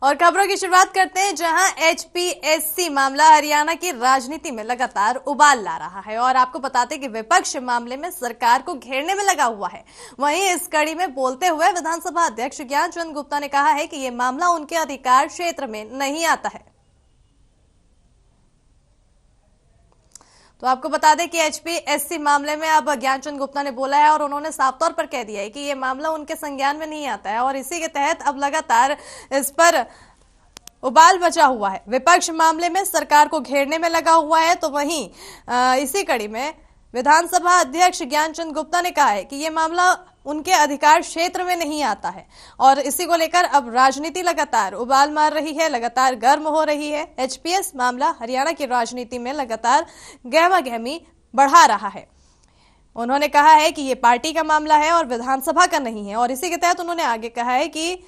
और खबरों की शुरुआत करते हैं, जहां एचपीएससी मामला हरियाणा की राजनीति में लगातार उबाल ला रहा है। और आपको बताते हैं कि विपक्ष मामले में सरकार को घेरने में लगा हुआ है। वहीं इस कड़ी में बोलते हुए विधानसभा अध्यक्ष ज्ञानचंद गुप्ता ने कहा है कि यह मामला उनके अधिकार क्षेत्र में नहीं आता है। तो आपको बता दें कि एचपीएससी मामले में अब ज्ञानचंद गुप्ता ने बोला है और उन्होंने साफ तौर पर कह दिया है कि यह मामला उनके संज्ञान में नहीं आता है। और इसी के तहत अब लगातार इस पर उबाल मचा हुआ है। विपक्ष मामले में सरकार को घेरने में लगा हुआ है। तो वहीं इसी कड़ी में विधानसभा अध्यक्ष ज्ञानचंद गुप्ता ने कहा है कि यह मामला उनके अधिकार क्षेत्र में नहीं आता है। और इसी को लेकर अब राजनीति लगातार उबाल मार रही है, लगातार गर्म हो रही है। एचपीएस मामला हरियाणा की राजनीति में लगातार गहमागहमी बढ़ा रहा है। उन्होंने कहा है कि ये पार्टी का मामला है और विधानसभा का नहीं है। और इसी के तहत उन्होंने आगे कहा है कि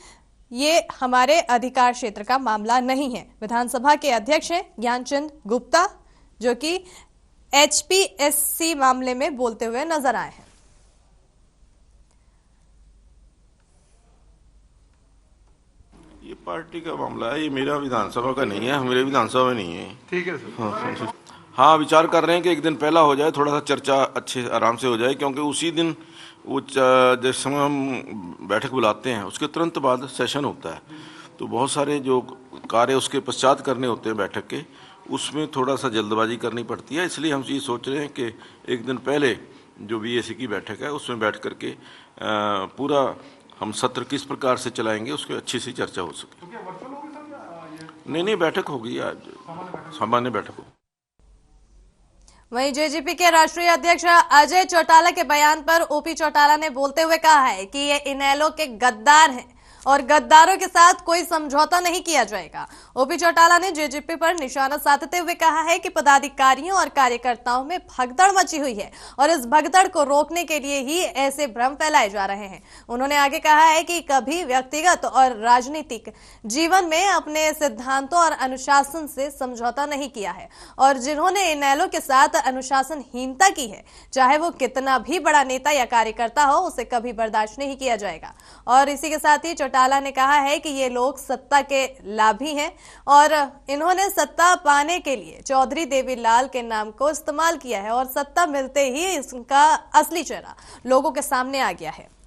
ये हमारे अधिकार क्षेत्र का मामला नहीं है। विधानसभा के अध्यक्ष हैं ज्ञानचंद गुप्ता, जो कि एचपीएससी मामले में बोलते हुए नजर आए हैं। ये पार्टी का मामला है, ये मेरा विधानसभा का नहीं है, मेरे विधानसभा में नहीं है। ठीक है सर। हाँ, विचार कर रहे हैं कि एक दिन पहला हो जाए, थोड़ा सा चर्चा अच्छे आराम से हो जाए, क्योंकि उसी दिन वो जिस समय हम बैठक बुलाते हैं उसके तुरंत बाद सेशन होता है। तो बहुत सारे जो कार्य उसके पश्चात करने होते हैं बैठक के, उसमें थोड़ा सा जल्दबाजी करनी पड़ती है। इसलिए हम ये सोच रहे हैं कि एक दिन पहले जो बीएसी की बैठक है उसमें बैठ करके पूरा हम सत्र किस प्रकार से चलाएंगे उसकी अच्छी सी चर्चा हो सके। नहीं, बैठक होगी आज, सामान्य बैठक होगी। वहीं जेजेपी के राष्ट्रीय अध्यक्ष अजय चौटाला के बयान पर ओपी चौटाला ने बोलते हुए कहा है कि ये इनेलो के गद्दार हैं और गद्दारों के साथ कोई समझौता नहीं किया जाएगा। ओपी चौटाला ने जेजेपी पर निशाना साधते हुए कहा है कि पदाधिकारियों और कार्यकर्ताओं में भगदड़ मची हुई है और इस भगदड़ को रोकने के लिए ही ऐसे भ्रम फैलाए जा रहे हैं। उन्होंने आगे कहा है कि कभी व्यक्तिगत और राजनीतिक जीवन में अपने सिद्धांतों और अनुशासन से समझौता नहीं किया है और जिन्होंने इनेलो के साथ अनुशासनहीनता की है, चाहे वो कितना भी बड़ा नेता या कार्यकर्ता हो, उसे कभी बर्दाश्त नहीं किया जाएगा। और इसी के साथ ही चौटाला ने कहा है कि ये लोग सत्ता के लाभी हैं और इन्होंने सत्ता पाने के लिए चौधरी देवीलाल के नाम को इस्तेमाल किया है और सत्ता मिलते ही इसका असली चेहरा लोगों के सामने आ गया है।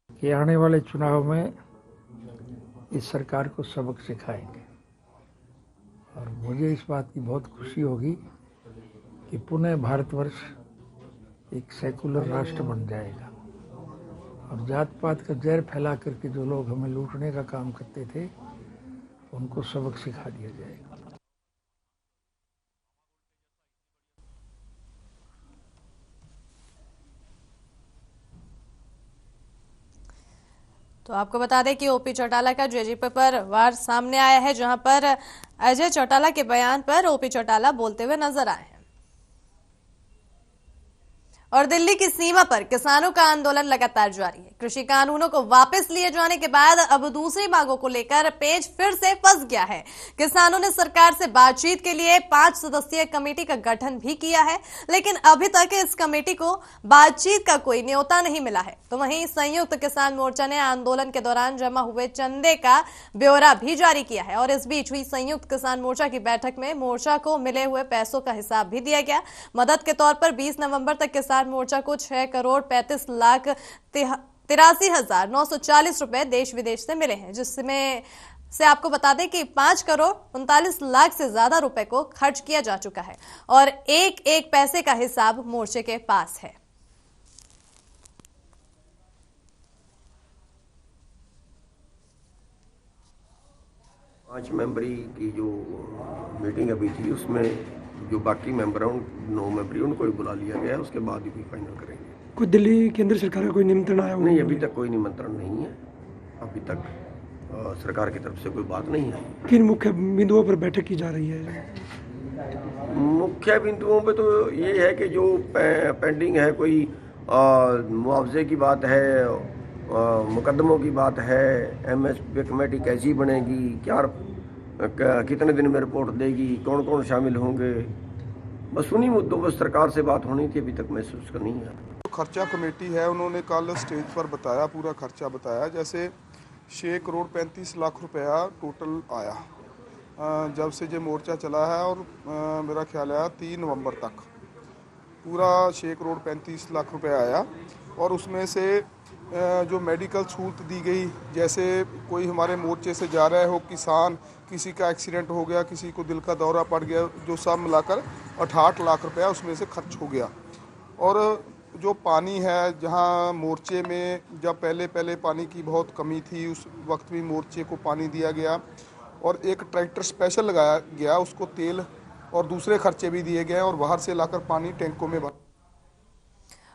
कि आने वाले चुनाव में इस सरकार को सबक सिखाएंगे और मुझे इस बात की बहुत खुशी होगी कि पुनः भारतवर्ष एक सेकुलर राष्ट्र बन जाएगा और जात पात का जहर फैला करके जो लोग हमें लूटने का काम करते थे उनको सबक सिखा दिया जाएगा। तो आपको बता दें कि ओपी चौटाला का जेजेपी पर वार सामने आया है, जहां पर अजय चौटाला के बयान पर ओपी चौटाला बोलते हुए नजर आए हैं। और दिल्ली की सीमा पर किसानों का आंदोलन लगातार जारी है। कृषि कानूनों को वापस लिए जाने के बाद अब दूसरी मांगों को लेकर पेच फिर से फंस गया है। किसानों ने सरकार से बातचीत के लिए 5 सदस्यीय कमेटी का गठन भी किया है, लेकिन अभी तक इस कमेटी को बातचीत का कोई न्योता नहीं मिला है। तो वहीं संयुक्त किसान मोर्चा ने आंदोलन के दौरान जमा हुए चंदे का ब्यौरा भी जारी किया है। और इस बीच हुई संयुक्त किसान मोर्चा की बैठक में मोर्चा को मिले हुए पैसों का हिसाब भी दिया गया। मदद के तौर पर 20 नवंबर तक किसान मोर्चा को 6,35,83,940 रुपए देश विदेश से मिले हैं, जिसमें से आपको बता दें कि 5,39,00,000 से ज्यादा रुपए को खर्च किया जा चुका है और एक एक पैसे का हिसाब मोर्चे के पास है। 5 मेंबरी की जो मीटिंग अभी थी उसमें जो बाकी मेंबर हैं 9 मेंबरी उनको भी बुला लिया गया है, उसके बाद ही फाइनल करेंगे। कोई दिल्ली केंद्र सरकार का कोई निमंत्रण आया हुआ नहीं, अभी तक कोई निमंत्रण नहीं है, अभी तक सरकार की तरफ से कोई बात नहीं आई। किन मुख्य बिंदुओं पर बैठक की जा रही है? मुख्य बिंदुओं पे तो ये है कि जो पेंडिंग है, कोई मुआवजे की बात है, मुकदमों की बात है, एमएसपी कमेटी कैसी बनेगी, कितने दिन में रिपोर्ट देगी, कौन कौन शामिल होंगे, बस उन्हीं मुद्दों पर सरकार से बात होनी थी, अभी तक महसूस करनी है। खर्चा कमेटी है, उन्होंने कल स्टेज पर बताया, पूरा खर्चा बताया। जैसे 6 करोड़ 35 लाख रुपया टोटल आया जब से ये मोर्चा चला है, और मेरा ख्याल है 3 नवंबर तक पूरा 6 करोड़ 35 लाख रुपया आया। और उसमें से जो मेडिकल सहूलत दी गई, जैसे कोई हमारे मोर्चे से जा रहे हो किसान, किसी का एक्सीडेंट हो गया, किसी को दिल का दौरा पड़ गया, जो सब मिलाकर 68 लाख रुपया उसमें से खर्च हो गया। और जो पानी है, जहां मोर्चे में जब पहले पानी की बहुत कमी थी, उस वक्त भी मोर्चे को पानी दिया गया, और एक ट्रैक्टर स्पेशल लगाया गया, उसको तेल और दूसरे खर्चे भी दिए गए, और बाहर से लाकर पानी टैंकों में भर।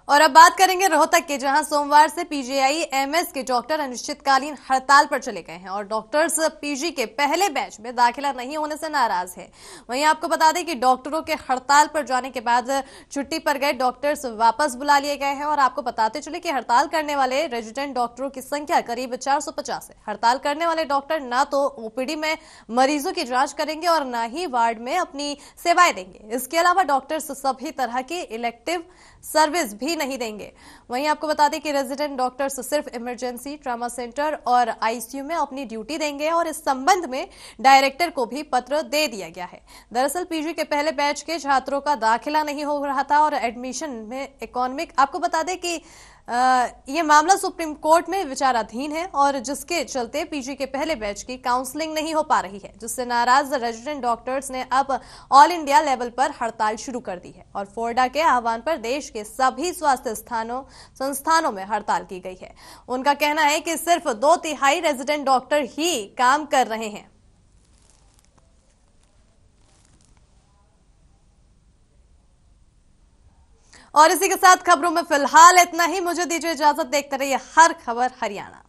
और अब बात करेंगे रोहतक के, जहां सोमवार से पीजीआई एमएस के डॉक्टर अनिश्चितकालीन हड़ताल पर चले गए हैं और डॉक्टर्स पीजी के पहले बैच में दाखिला नहीं होने से नाराज है। वहीं आपको बता दें कि डॉक्टरों के हड़ताल पर जाने के बाद छुट्टी पर गए डॉक्टर्स वापस बुला लिए गए हैं। और आपको बताते चले कि हड़ताल करने वाले रेजिडेंट डॉक्टरों की संख्या करीब 450 है। हड़ताल करने वाले डॉक्टर न तो ओपीडी में मरीजों की जांच करेंगे और न ही वार्ड में अपनी सेवाएं देंगे। इसके अलावा डॉक्टर्स सभी तरह की इलेक्टिव सर्विस भी नहीं देंगे। वहीं आपको बता दें कि रेजिडेंट डॉक्टर्स सिर्फ इमरजेंसी, ट्रॉमा सेंटर और आईसीयू में अपनी ड्यूटी देंगे और इस संबंध में डायरेक्टर को भी पत्र दे दिया गया है। दरअसल पीजी के पहले बैच के छात्रों का दाखिला नहीं हो रहा था और एडमिशन में इकोनॉमिक, आपको बता दें कि ये मामला सुप्रीम कोर्ट में विचाराधीन है और जिसके चलते पीजी के पहले बैच की काउंसलिंग नहीं हो पा रही है, जिससे नाराज रेजिडेंट डॉक्टर्स ने अब ऑल इंडिया लेवल पर हड़ताल शुरू कर दी है और फोर्डा के आह्वान पर देश के सभी स्वास्थ्य संस्थानों में हड़ताल की गई है। उनका कहना है कि सिर्फ 2/3 रेजिडेंट डॉक्टर ही काम कर रहे हैं। और इसी के साथ खबरों में फिलहाल इतना ही। मुझे दीजिए इजाजत, देखते रहिए हर खबर हरियाणा।